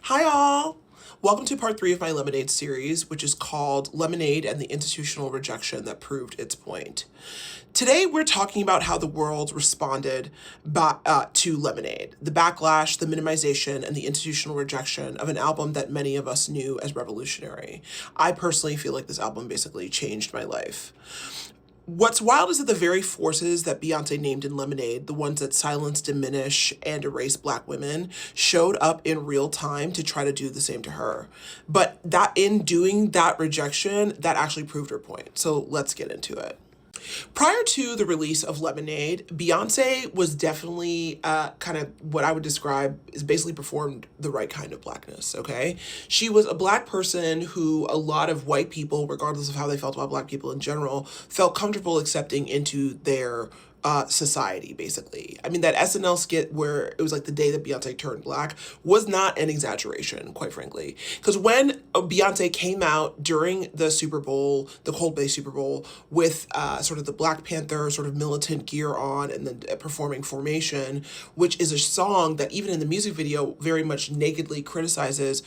Hi all! Welcome to part 3 of my Lemonade series, which is called Lemonade and the Institutional Rejection That Proved Its Point. Today we're talking about how the world responded to Lemonade, the backlash, the minimization, and the institutional rejection of an album that many of us knew as revolutionary. I personally feel like this album basically changed my life. What's wild is that the very forces that Beyoncé named in Lemonade, the ones that silence, diminish, and erase Black women, showed up in real time to try to do the same to her. But that in doing that rejection, that actually proved her point. So let's get into it. Prior to the release of Lemonade, Beyoncé was definitely kind of what I would describe is basically performed the right kind of Blackness, okay? She was a Black person who a lot of white people, regardless of how they felt about Black people in general, felt comfortable accepting into their society, basically. I mean, that SNL skit where it was like the day that Beyonce turned Black was not an exaggeration, quite frankly. Because when Beyonce came out during the Super Bowl, the Coldplay Super Bowl, with sort of the Black Panther sort of militant gear on and then performing Formation, which is a song that even in the music video very much nakedly criticizes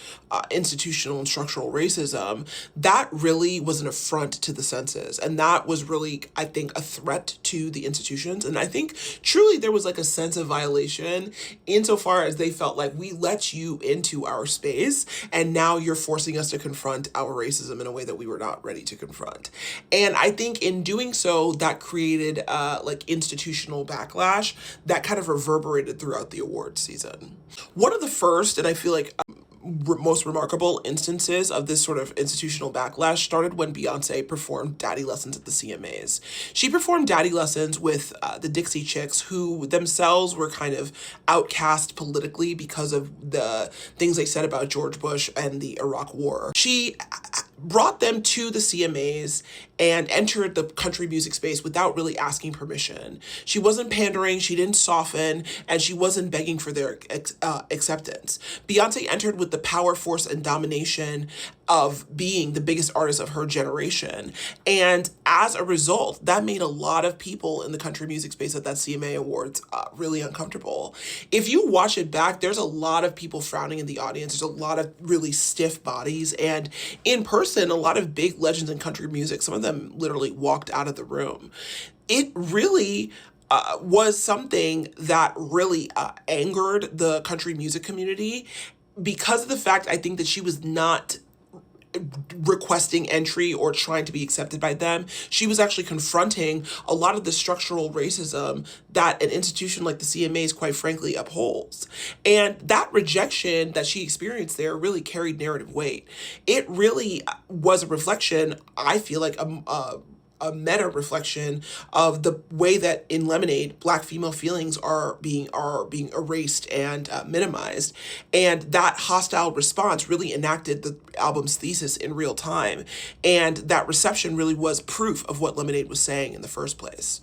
institutional and structural racism, that really was an affront to the senses. And that was really, I think, a threat to the institution. And I think truly there was like a sense of violation insofar as they felt like we let you into our space and now you're forcing us to confront our racism in a way that we were not ready to confront. And I think in doing so, that created like institutional backlash that kind of reverberated throughout the awards season. One of the first, and I feel like most remarkable instances of this sort of institutional backlash started when Beyoncé performed Daddy Lessons at the CMAs. She performed Daddy Lessons with the Dixie Chicks, who themselves were kind of outcast politically because of the things they said about George Bush and the Iraq War. She brought them to the CMAs and entered the country music space without really asking permission. She wasn't pandering, she didn't soften, and she wasn't begging for their acceptance. Beyoncé entered with the power, force, and domination of being the biggest artist of her generation. And as a result, that made a lot of people in the country music space at that CMA Awards really uncomfortable. If you watch it back, there's a lot of people frowning in the audience. There's a lot of really stiff bodies. And in person, a lot of big legends in country music, some of them literally walked out of the room. It really was something that really angered the country music community because of the fact, I think, that she was not requesting entry or trying to be accepted by them. She was actually confronting a lot of the structural racism that an institution like the CMAs, quite frankly, upholds. And that rejection that she experienced there really carried narrative weight. It really was a reflection, I feel like, a meta reflection of the way that in Lemonade, Black female feelings are being erased and minimized. And that hostile response really enacted the album's thesis in real time. And that reception really was proof of what Lemonade was saying in the first place.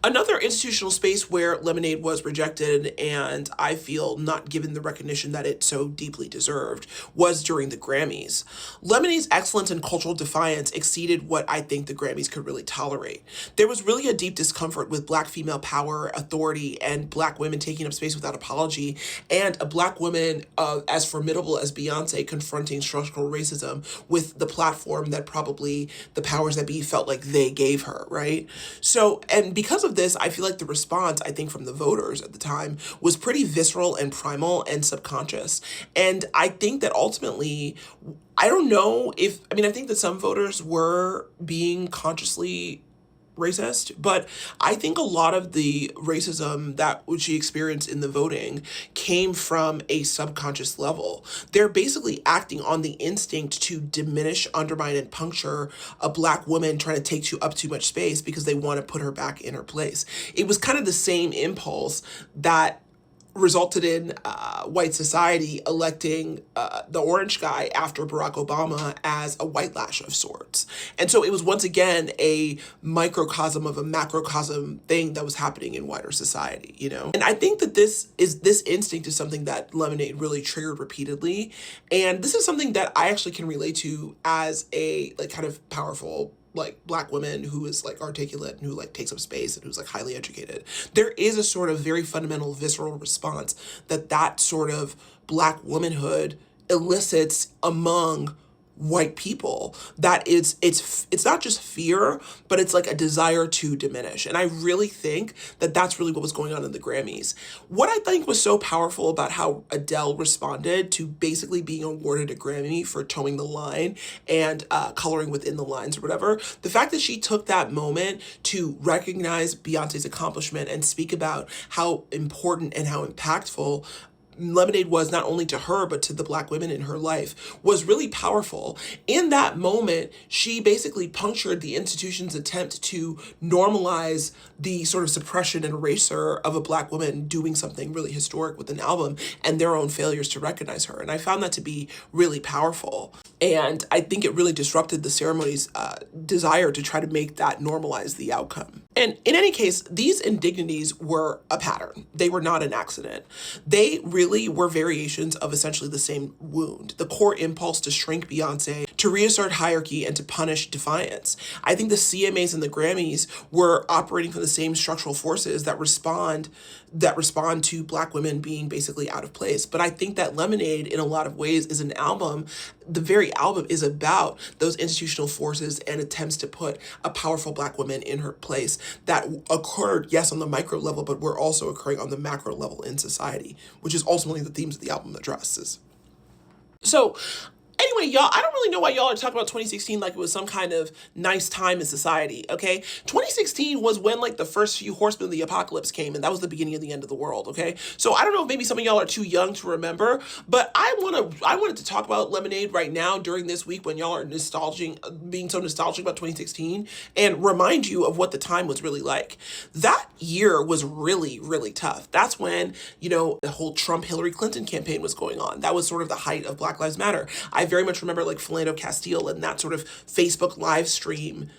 Another institutional space where Lemonade was rejected and I feel not given the recognition that it so deeply deserved was during the Grammys. Lemonade's excellence and cultural defiance exceeded what I think the Grammys could really tolerate. There was really a deep discomfort with Black female power, authority, and Black women taking up space without apology, and a Black woman as formidable as Beyoncé confronting structural racism with the platform that probably the powers that be felt like they gave her, right? So, and because of this, I feel like the response, I think, from the voters at the time was pretty visceral and primal and subconscious. And I think that ultimately, I don't know if, I mean, I think that some voters were being consciously racist, but I think a lot of the racism that she experienced in the voting came from a subconscious level. They're basically acting on the instinct to diminish, undermine, and puncture a Black woman trying to take up too much space because they want to put her back in her place. It was kind of the same impulse that resulted in white society electing the orange guy after Barack Obama as a white lash of sorts. And so it was once again a microcosm of a macrocosm thing that was happening in wider society, you know? And I think that this instinct is something that Lemonade really triggered repeatedly. And this is something that I actually can relate to as a like kind of powerful like Black woman who is like articulate and who like takes up space and who's like highly educated. There is a sort of very fundamental visceral response that sort of Black womanhood elicits among white people, that it's not just fear, but it's like a desire to diminish. And I really think that that's really what was going on in the Grammys. What I think was so powerful about how Adele responded to basically being awarded a Grammy for towing the line and coloring within the lines or whatever, the fact that she took that moment to recognize Beyonce's accomplishment and speak about how important and how impactful Lemonade was not only to her, but to the Black women in her life, was really powerful. In that moment, she basically punctured the institution's attempt to normalize the sort of suppression and erasure of a Black woman doing something really historic with an album and their own failures to recognize her. And I found that to be really powerful. And I think it really disrupted the ceremony's desire to try to make that normalize the outcome. And in any case, these indignities were a pattern. They were not an accident. They really were variations of essentially the same wound, the core impulse to shrink Beyonce, to reassert hierarchy, and to punish defiance. I think the CMAs and the Grammys were operating from the same structural forces that respond to Black women being basically out of place. But I think that Lemonade, in a lot of ways, is an album. The very album is about those institutional forces and attempts to put a powerful Black woman in her place that occurred, yes, on the micro level, but were also occurring on the macro level in society, which is ultimately the themes of the album addresses. So anyway, y'all, I don't really know why y'all are talking about 2016 like it was some kind of nice time in society, okay? 2016 was when like the first few horsemen of the apocalypse came, and that was the beginning of the end of the world, okay? So I don't know if maybe some of y'all are too young to remember, but I wanted to talk about Lemonade right now during this week when y'all are being so nostalgic about 2016, and remind you of what the time was really like. That year was really, really tough. That's when, the whole Trump-Hillary Clinton campaign was going on. That was sort of the height of Black Lives Matter. I very much remember like Philando Castile and that sort of Facebook live stream,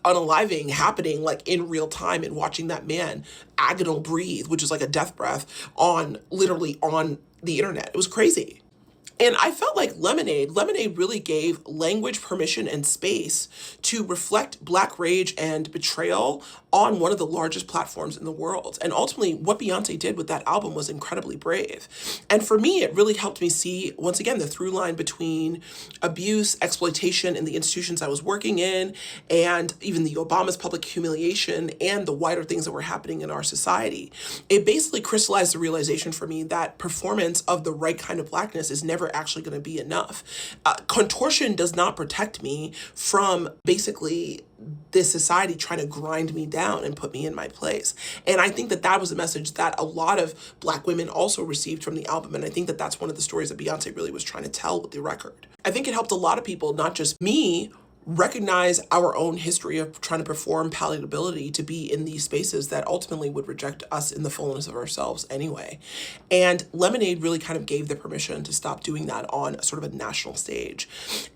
unaliving happening like in real time, and watching that man agonal breathe, which is like a death breath literally on the internet. It was crazy. And I felt like Lemonade really gave language, permission, and space to reflect Black rage and betrayal on one of the largest platforms in the world. And ultimately, what Beyonce did with that album was incredibly brave. And for me, it really helped me see, once again, the through line between abuse, exploitation in the institutions I was working in, and even the Obama's public humiliation and the wider things that were happening in our society. It basically crystallized the realization for me that performance of the right kind of Blackness is never actually going to be enough. Contortion does not protect me from basically this society trying to grind me down and put me in my place. And I think that that was a message that a lot of Black women also received from the album. And I think that that's one of the stories that Beyonce really was trying to tell with the record. I think it helped a lot of people, not just me, recognize our own history of trying to perform palatability to be in these spaces that ultimately would reject us in the fullness of ourselves anyway. And Lemonade really kind of gave the permission to stop doing that on sort of a national stage.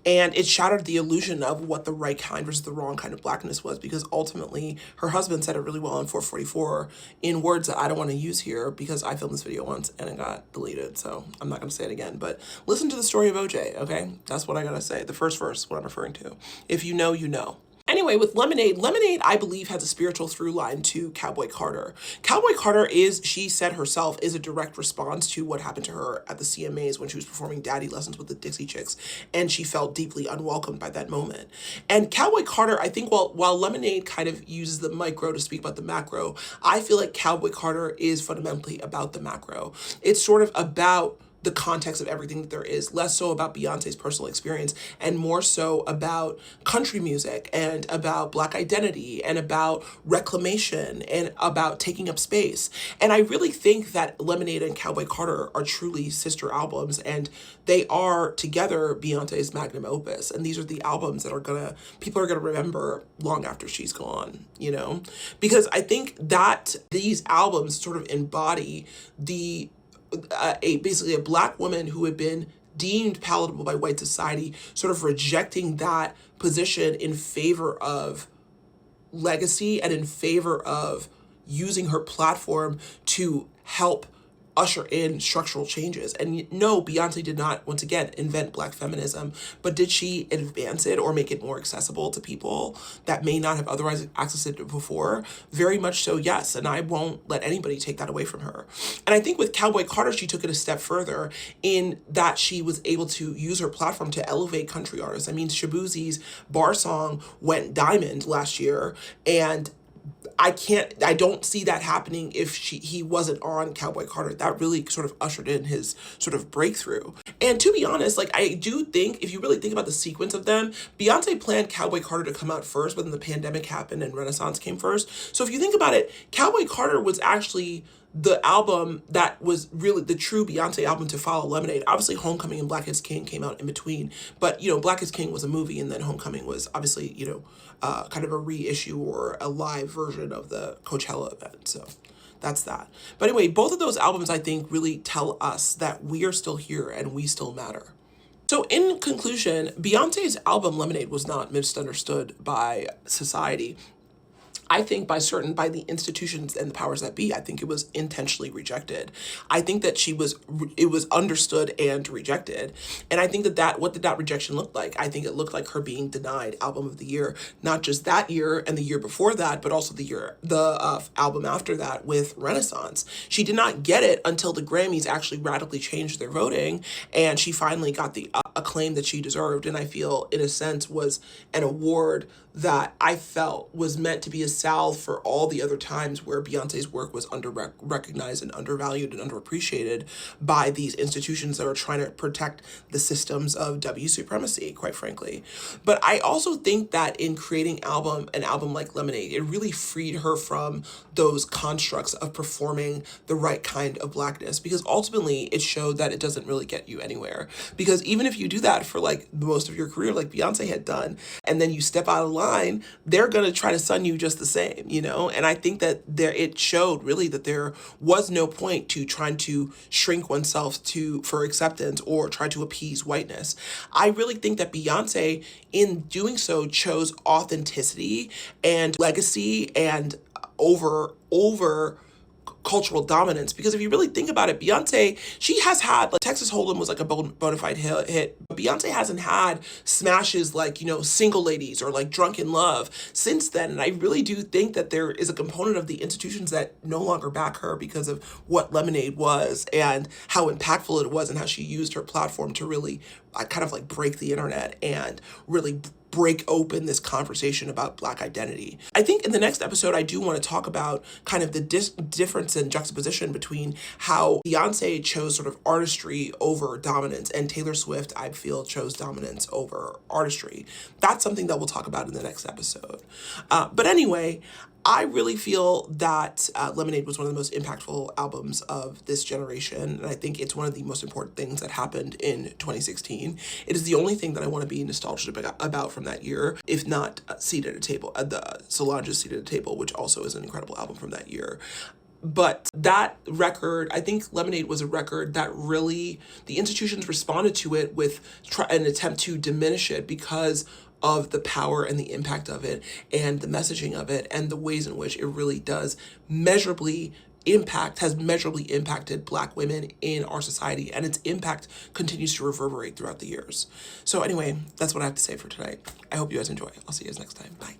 And it shattered the illusion of what the right kind versus the wrong kind of Blackness was, because ultimately her husband said it really well in 444 in words that I don't want to use here because I filmed this video once and it got deleted, so I'm not going to say it again. But listen to the story of OJ, okay? That's what I got to say. The first verse, what I'm referring to. If you know, you know. Anyway, with Lemonade, I believe, has a spiritual through line to Cowboy Carter. Cowboy Carter is, she said herself, is a direct response to what happened to her at the CMAs when she was performing daddy lessons with the Dixie Chicks, and she felt deeply unwelcomed by that moment. And Cowboy Carter, I think while Lemonade kind of uses the micro to speak about the macro, I feel like Cowboy Carter is fundamentally about the macro. It's sort of about the context of everything that there is, less so about Beyonce's personal experience and more so about country music and about Black identity and about reclamation and about taking up space. And I really think that Lemonade and Cowboy Carter are truly sister albums, and they are together Beyonce's magnum opus. And these are the albums that people are gonna remember long after she's gone, Because I think that these albums sort of embody basically a Black woman who had been deemed palatable by white society, sort of rejecting that position in favor of legacy and in favor of using her platform to help usher in structural changes. And no, Beyonce did not, once again, invent Black feminism, but did she advance it or make it more accessible to people that may not have otherwise accessed it before? Very much so, yes. And I won't let anybody take that away from her. And I think with Cowboy Carter, she took it a step further in that she was able to use her platform to elevate country artists. I mean, Shabuzi's Bar Song went diamond last year, and I don't see that happening if he wasn't on Cowboy Carter. That really sort of ushered in his sort of breakthrough. And to be honest, like, I do think, if you really think about the sequence of them, Beyonce planned Cowboy Carter to come out first, but then the pandemic happened and Renaissance came first. So if you think about it, Cowboy Carter was actually the album that was really the true Beyonce album to follow Lemonade. Obviously, Homecoming and Black is King came out in between, but, you know, Black is King was a movie, and then Homecoming was obviously, you know, kind of a reissue or a live version of the Coachella event. So that's that. But anyway, both of those albums, I think, really tell us that we are still here and we still matter. So in conclusion, Beyonce's album Lemonade was not misunderstood by society. I think by the institutions and the powers that be, I think it was intentionally rejected. I think that it was understood and rejected. And I think what did that rejection look like? I think it looked like her being denied Album of the Year, not just that year and the year before that, but also the album after that with Renaissance. She did not get it until the Grammys actually radically changed their voting, and she finally got the acclaim that she deserved. And I feel, in a sense, was an award that I felt was meant to be a salve for all the other times where Beyonce's work was recognized and undervalued and underappreciated by these institutions that are trying to protect the systems of W supremacy, quite frankly. But I also think that in creating an album like Lemonade, it really freed her from those constructs of performing the right kind of Blackness, because ultimately it showed that it doesn't really get you anywhere. Because even if you do that for like most of your career, like Beyonce had done, and then you step out of line, they're going to try to sun you just the same, you know? And I think that it showed really that there was no point to trying to shrink oneself for acceptance or try to appease whiteness. I really think that Beyonce, in doing so, chose authenticity and legacy and over cultural dominance. Because if you really think about it, Beyonce, she has had, like, Texas Hold'em was like a bona fide hit, but Beyonce hasn't had smashes like, you know, Single Ladies or like Drunken Love since then. And I really do think that there is a component of the institutions that no longer back her because of what Lemonade was and how impactful it was and how she used her platform to really kind of like break the internet and really break open this conversation about Black identity. I think in the next episode, I do want to talk about kind of the difference and juxtaposition between how Beyonce chose sort of artistry over dominance, and Taylor Swift, I feel, chose dominance over artistry. That's something that we'll talk about in the next episode. But anyway, I really feel that Lemonade was one of the most impactful albums of this generation, and I think it's one of the most important things that happened in 2016. It is the only thing that I want to be nostalgic about from that year, if not Seat at a Table, the Solange's Seat at a Table, which also is an incredible album from that year. But that record, I think Lemonade was a record that really, the institutions responded to it with an attempt to diminish it because of the power and the impact of it and the messaging of it and the ways in which it really has measurably impacted Black women in our society, and its impact continues to reverberate throughout the years. So anyway, that's what I have to say for tonight. I hope you guys enjoy. I'll see you guys next time. Bye.